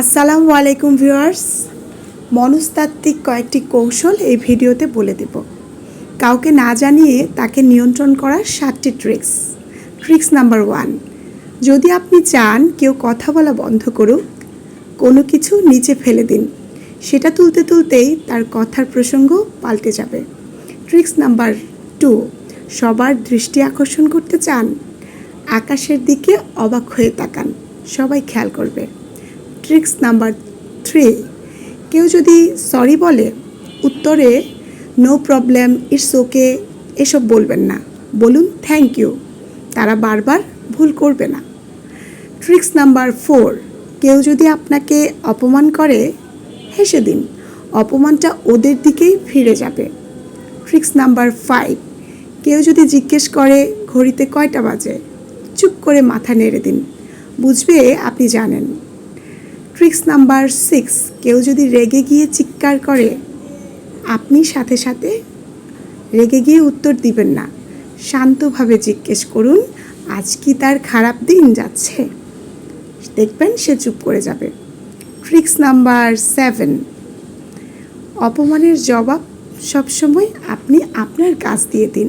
আসসালামু আলাইকুম ভিউয়ার্স, মনস্তাত্ত্বিক কয়েকটি কৌশল এই ভিডিওতে বলে দেব। কাউকে না জানিয়ে তাকে নিয়ন্ত্রণ করার 7টি ট্রিক্স নাম্বার 1, যদি আপনি চান কেউ কথা বলা বন্ধ করুক, কোনো কিছু নিচে ফেলে দিন, সেটা তুলতে তুলতেই তার কথার প্রসঙ্গ পাল্টে যাবে। ট্রিক্স নাম্বার 2, সবার দৃষ্টি আকর্ষণ করতে চান, আকাশের দিকে অবাক হয়ে তাকান, সবাই খেয়াল করবে। ট্রিক্স নাম্বার 3, কেউ যদি সরি বলে, উত্তরে নো প্রবলেম, ইটস ওকে এসব বলবেন না, বলুন থ্যাংক ইউ, তারা বারবার ভুল করবে না। ট্রিক্স নাম্বার 4, কেউ যদি আপনাকে অপমান করে, হেসে দিন, অপমানটা ওদের দিকেই ফিরে যাবে। ট্রিক্স নাম্বার 5, কেউ যদি জিজ্ঞেস করে ঘড়িতে কয়টা বাজে, চুপ করে মাথা নেড়ে দিন, বুঝবে আপনি জানেন। ট্রিক্স নাম্বার 6, কেউ যদি রেগে গিয়ে চিৎকার করে, আপনি সাথে সাথে রেগে গিয়ে উত্তর দিবেন না, শান্তভাবে জিজ্ঞেস করুন আজ কি তার খারাপ দিন যাচ্ছে, দেখবেন সে চুপ করে যাবে। ট্রিক্স নাম্বার 7, অপমানের জবাব সবসময় আপনি আপনার কাজ দিয়ে দিন।